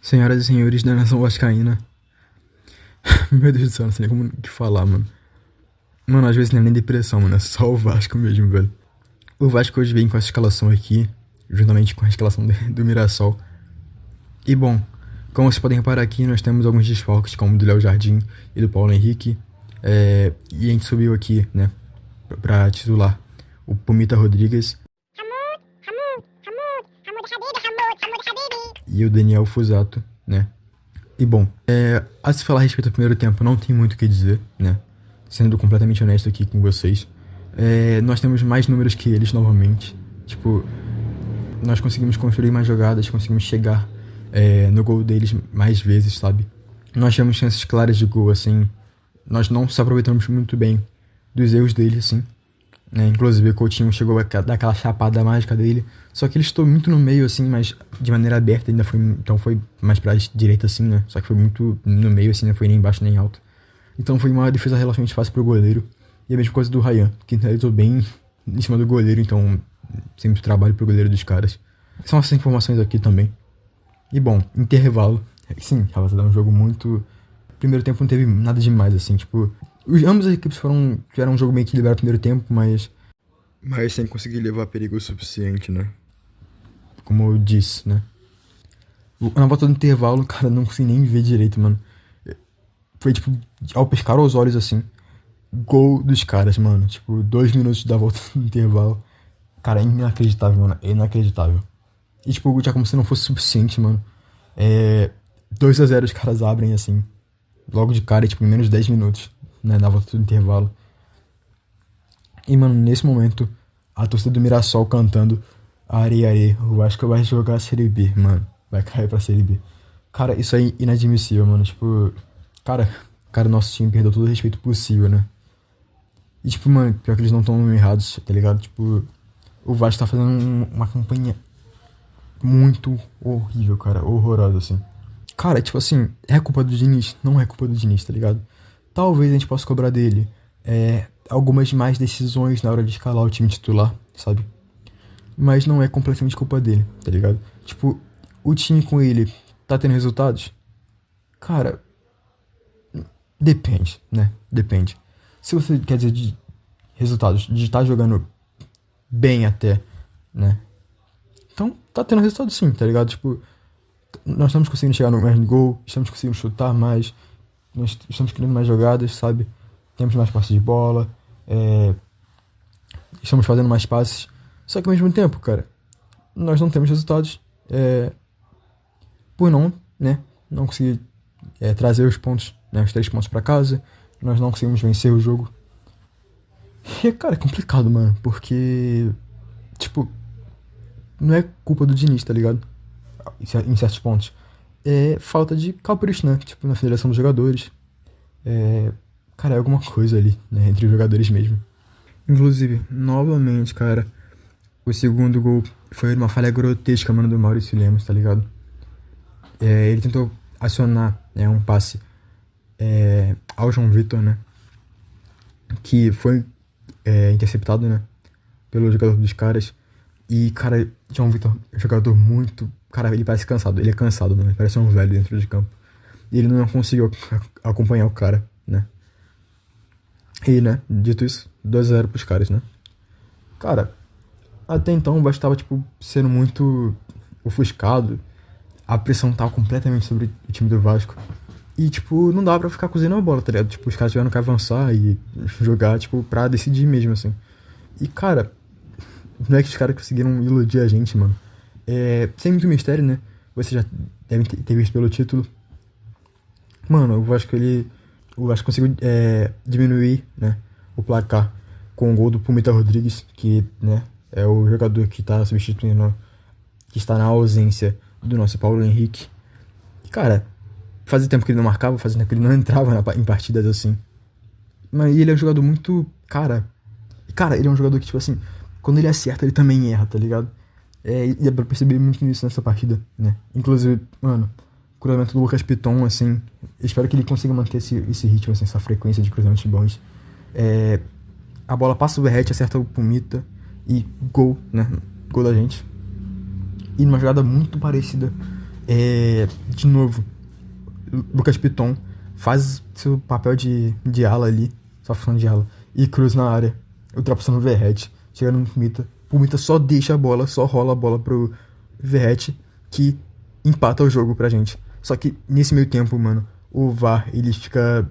Senhoras e senhores da nação vascaína. Meu Deus do céu, não sei nem como que falar, mano. Mano, às vezes não é nem depressão, mano. É só o Vasco mesmo, velho. O Vasco hoje vem com essa escalação aqui, juntamente com a escalação do Mirassol. E bom, como vocês podem reparar aqui, nós temos alguns desfalques, como o do Léo Jardim e do Paulo Henrique. E a gente subiu aqui, né, pra titular o Pumita Rodrigues e o Daniel Fusato, né. E bom, a se falar a respeito do primeiro tempo, não tem muito o que dizer, né? Sendo completamente honesto aqui com vocês. Nós temos mais números que eles novamente. Tipo, nós conseguimos construir mais jogadas, conseguimos chegar no gol deles mais vezes, sabe? Nós tivemos chances claras de gol, assim. Nós não se aproveitamos muito bem dos erros deles, assim. Inclusive o Coutinho chegou a dar aquela chapada mágica dele. Só que ele estou muito no meio, assim, mas de maneira aberta ainda foi. Então foi mais pra direita, assim, né? Só que foi muito no meio, assim, não foi nem embaixo nem alto. Então foi uma defesa relativamente fácil pro goleiro. E a mesma coisa do Ryan, que realizou bem em cima do goleiro, então sempre trabalho pro goleiro dos caras. São essas informações aqui também. E bom, intervalo. Sim, rapaziada, é um jogo muito. Primeiro tempo não teve nada demais, assim, tipo. Ambas as equipes tiveram um jogo meio equilibrado no primeiro tempo, mas sem conseguir levar perigo o suficiente, né? Como eu disse, né? Na volta do intervalo, cara, não consegui nem ver direito, mano. Foi tipo, ao piscar os olhos assim, gol dos caras, mano. Tipo, 2 minutos da volta do intervalo. Cara, é inacreditável, mano. É inacreditável. E tipo, já como se não fosse suficiente, mano. 2-0 os caras abrem assim. Logo de cara, tipo, em menos de 10 minutos, né? Na volta do intervalo. E, mano, nesse momento, a torcida do Mirassol cantando Are, are, eu acho que vai jogar a Série B, mano. Vai cair pra Série B. Cara, isso é inadmissível, mano. Tipo, cara, nosso time perdeu todo o respeito possível, né? E, tipo, mano, pior que eles não estão errados, tá ligado? Tipo, o Vasco tá fazendo uma campanha muito horrível, cara. Horrorosa, assim. Cara, tipo assim, é culpa do Diniz? Não é culpa do Diniz, tá ligado? Talvez a gente possa cobrar dele algumas mais decisões na hora de escalar o time titular, sabe? Mas não é completamente culpa dele, tá ligado? Tipo, o time com ele tá tendo resultados? Cara, depende, né? Depende. Se você quer dizer de resultados, de estar jogando bem até, né? Então, tá tendo resultado sim, tá ligado? Tipo, nós estamos conseguindo chegar no mais gol, estamos conseguindo chutar mais, nós estamos criando mais jogadas, sabe? Temos mais passes de bola, estamos fazendo mais passes. Só que ao mesmo tempo, cara, nós não temos resultados por não, né? Não conseguir trazer os pontos, né? Os 3 pontos pra casa. Nós não conseguimos vencer o jogo. E, cara, é complicado, mano, porque, tipo, não é culpa do Diniz, tá ligado? Em certos pontos. É falta de capricho, né? Tipo, na federação dos jogadores. Cara, é alguma coisa ali, né? Entre os jogadores mesmo. Inclusive, novamente, cara, o segundo gol foi uma falha grotesca, mano, do Maurício Lemos, tá ligado? Ele tentou acionar um passe ao João Vitor, né? Que foi interceptado, né? Pelo jogador dos caras. E, cara, João Vitor é um jogador muito. Cara, ele parece cansado. Ele é cansado, mano. Ele parece um velho dentro de campo. E ele não conseguiu acompanhar o cara, né? E, né, dito isso, 2-0 pros caras, né? Cara, até então o Vasco tava, tipo, sendo muito ofuscado. A pressão tava completamente sobre o time do Vasco. E, tipo, não dava pra ficar cozinhando a bola, tá ligado? Tipo, os caras tiveram que avançar e jogar, tipo, pra decidir mesmo, assim. E, cara, não é que os caras conseguiram iludir a gente, mano. Sem muito mistério, né? Você já deve ter visto pelo título. Mano, o Vasco conseguiu diminuir, né, o placar com o gol do Pumita Rodrigues, que, né, é o jogador que tá substituindo, que está na ausência do nosso Paulo Henrique. Cara, fazia tempo que ele não marcava, fazia tempo que ele não entrava em partidas assim. Mas ele é um jogador muito. Cara, ele é um jogador que, tipo assim, quando ele acerta, ele também erra, tá ligado? E dá pra perceber muito isso nessa partida, né? Inclusive, mano, cruzamento do Lucas Piton, assim, espero que ele consiga manter esse ritmo, assim, essa frequência de cruzamentos bons. A bola passa o Verrete, acerta o Pumita e gol, né? Gol da gente. E numa jogada muito parecida De novo, Lucas Piton faz seu papel de ala ali, sua função de ala, e cruza na área, ultrapassando o Verratti, chegando no Mita. O Mita só deixa a bola, só rola a bola pro Verratti, que empata o jogo pra gente. Só que nesse meio tempo, mano, o VAR, ele fica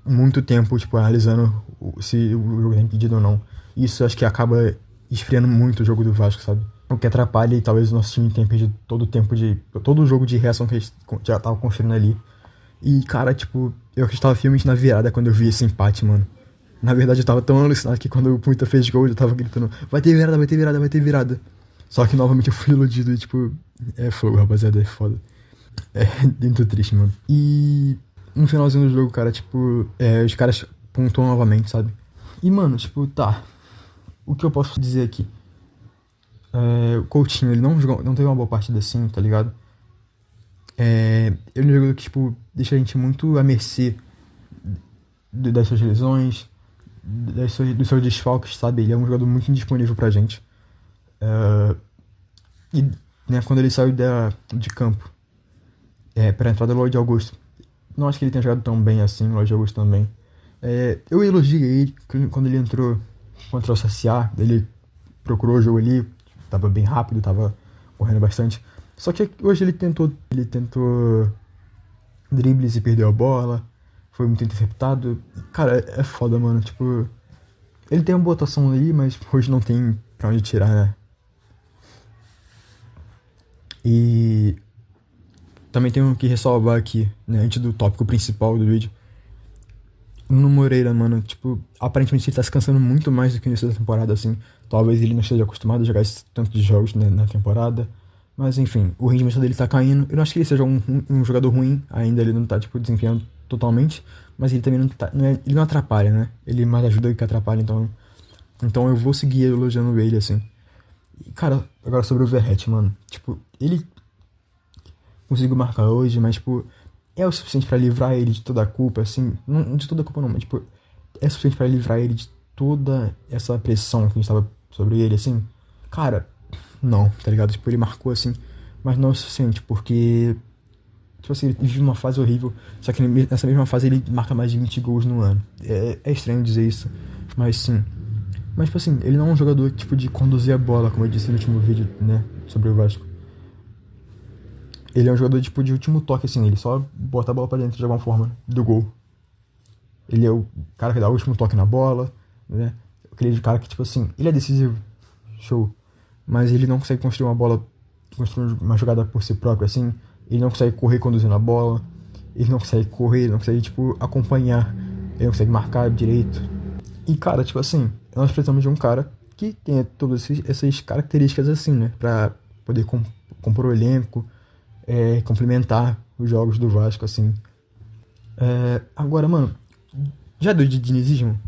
muito tempo, tipo, analisando se o jogo é impedido ou não. Isso acho que acaba esfriando muito o jogo do Vasco, sabe? O que atrapalha e talvez o nosso time tenha perdido todo o tempo todo o jogo de reação que eles já estavam construindo ali. E, cara, tipo, eu acreditava fielmente na virada quando eu vi esse empate, mano. Na verdade, eu tava tão alucinado que quando o Puita fez gol, eu tava gritando: vai ter virada, vai ter virada, vai ter virada. Só que novamente eu fui iludido e, tipo, é fogo, rapaziada, é foda. É muito triste, mano. E no finalzinho do jogo, cara, tipo, os caras pontuam novamente, sabe? E, mano, tipo, tá. O que eu posso dizer aqui? O Coutinho, ele não teve uma boa partida assim, tá ligado? Ele é um jogador que, tipo, deixa a gente muito à mercê das suas lesões, dos seus desfalques, sabe? Ele é um jogador muito indisponível pra gente. E, né, quando ele saiu de campo pra entrada do Lloyd Augusto, não acho que ele tenha jogado tão bem assim, o Lloyd Augusto também. Eu elogiei ele quando ele entrou contra o CSA, ele procurou o jogo ali, tava bem rápido, tava correndo bastante. Só que hoje ele tentou dribles e perdeu a bola, foi muito interceptado. Cara, é foda, mano, tipo, ele tem uma boa atuação ali, mas hoje não tem pra onde tirar, né? E também tenho que ressalvar aqui, né, antes do tópico principal do vídeo, no Moreira, mano, tipo, aparentemente ele tá se cansando muito mais do que no início da temporada, assim. Talvez ele não esteja acostumado a jogar esse tanto de jogos, né, na temporada. Mas, enfim, o rendimento dele tá caindo. Eu não acho que ele seja um jogador ruim ainda, ele não tá, tipo, desempenhando totalmente. Mas ele também não tá, ele não atrapalha, né? Ele mais ajuda do que atrapalha, então eu vou seguir elogiando ele, assim. E, cara, agora sobre o Verratti, mano. Tipo, ele conseguiu marcar hoje, mas, tipo, é o suficiente pra livrar ele de toda a culpa, assim. Não de toda a culpa não, mas, tipo, é o suficiente pra livrar ele de toda essa pressão que a gente tava sobre ele, assim. Cara, não, tá ligado? Tipo, ele marcou, assim, mas não é o suficiente, porque, tipo assim, ele vive uma fase horrível, só que nessa mesma fase ele marca mais de 20 gols no ano. É estranho dizer isso, mas sim. Mas, tipo assim, ele não é um jogador, tipo, de conduzir a bola, como eu disse no último vídeo, né, sobre o Vasco. Ele é um jogador, tipo, de último toque, assim, ele só bota a bola pra dentro de alguma forma do gol. Ele é o cara que dá o último toque na bola, né? Aquele cara que, tipo assim, ele é decisivo, show. Mas ele não consegue construir uma jogada por si próprio, assim. Ele não consegue correr conduzindo a bola. Ele não consegue correr, ele não consegue, tipo, acompanhar. Ele não consegue marcar direito. E, cara, tipo assim, nós precisamos de um cara que tenha todas essas características, assim, né? Pra poder compor o elenco, complementar os jogos do Vasco, assim. Agora, mano, já deu de dinizismo?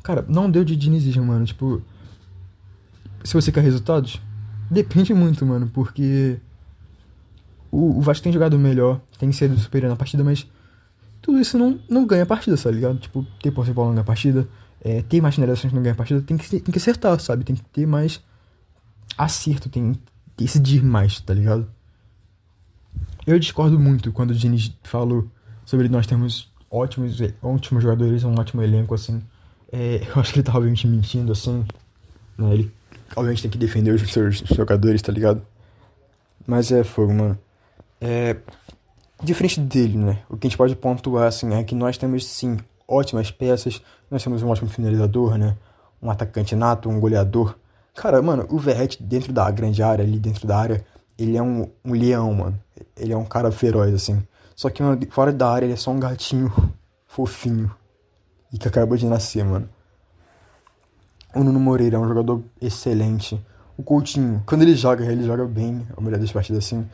Cara, não deu de dinizismo, mano. Tipo, se você quer resultados, depende muito, mano, porque o Vasco tem jogado melhor, tem sido superior na partida, mas tudo isso não ganha a partida, tá ligado? Tipo, ter posse de bola não ganha a partida, ter mais finalizações não ganha a partida, tem que acertar, sabe? Tem que ter mais acerto, tem que decidir mais, tá ligado? Eu discordo muito quando o Diniz falou sobre nós termos ótimos jogadores, um ótimo elenco, assim. Eu acho que ele tá obviamente mentindo, assim, né? Ele obviamente tem que defender os seus jogadores, tá ligado? Mas é fogo, mano. Diferente dele, né? O que a gente pode pontuar, assim, é que nós temos, sim, ótimas peças. Nós temos um ótimo finalizador, né? Um atacante nato, um goleador. Cara, mano, o Verratti dentro da grande área, ali dentro da área, ele é um leão, mano. Ele é um cara feroz, assim. Só que, mano, fora da área ele é só um gatinho fofinho. E que acabou de nascer, mano. O Nuno Moreira é um jogador excelente. O Coutinho, quando ele joga bem. A maioria das partidas, assim.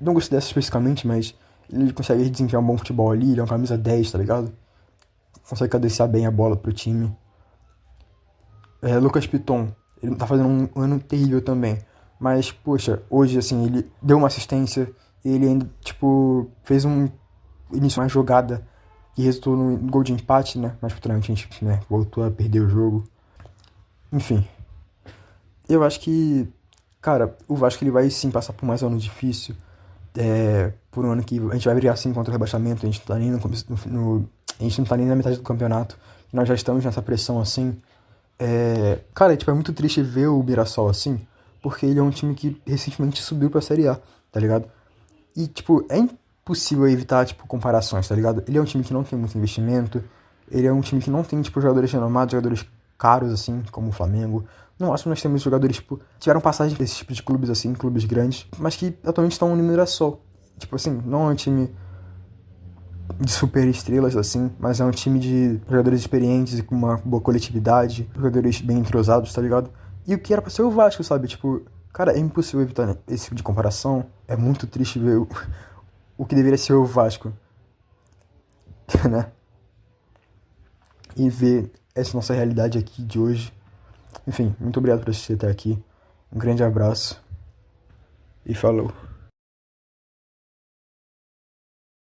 Não gostei dessa especificamente, mas ele consegue desempenhar um bom futebol ali. Ele é uma camisa 10, tá ligado? Consegue cadenciar bem a bola pro time. Lucas Piton, ele tá fazendo um ano terrível também. Mas, poxa, hoje, assim, ele deu uma assistência. Ele ainda, tipo, fez início uma jogada que resultou no gol de empate, né? Mas futuramente a gente, né, voltou a perder o jogo. Enfim, eu acho que, cara, o Vasco ele vai sim passar por mais um ano difícil. por um ano que a gente vai brigar sim contra o rebaixamento, a gente não tá nem a gente não tá nem na metade do campeonato, nós já estamos nessa pressão assim. Cara, tipo, é muito triste ver o Mirassol assim, porque ele é um time que recentemente subiu pra Série A, tá ligado? E, tipo, é impossível evitar, tipo, comparações, tá ligado? Ele é um time que não tem muito investimento, ele é um time que não tem, tipo, jogadores renomados, jogadores caros, assim, como o Flamengo. No máximo nós temos jogadores, tipo, tiveram passagem desses tipos de clubes, assim, clubes grandes, mas que atualmente estão no Mirassol. Tipo assim, não é um time de super estrelas, assim, mas é um time de jogadores experientes e com uma boa coletividade, jogadores bem entrosados, tá ligado? E o que era pra ser o Vasco, sabe? Tipo, cara, é impossível evitar esse tipo de comparação. É muito triste ver o que deveria ser o Vasco, né? E ver essa nossa realidade aqui de hoje. Enfim, muito obrigado por assistir até aqui. Um grande abraço e falou.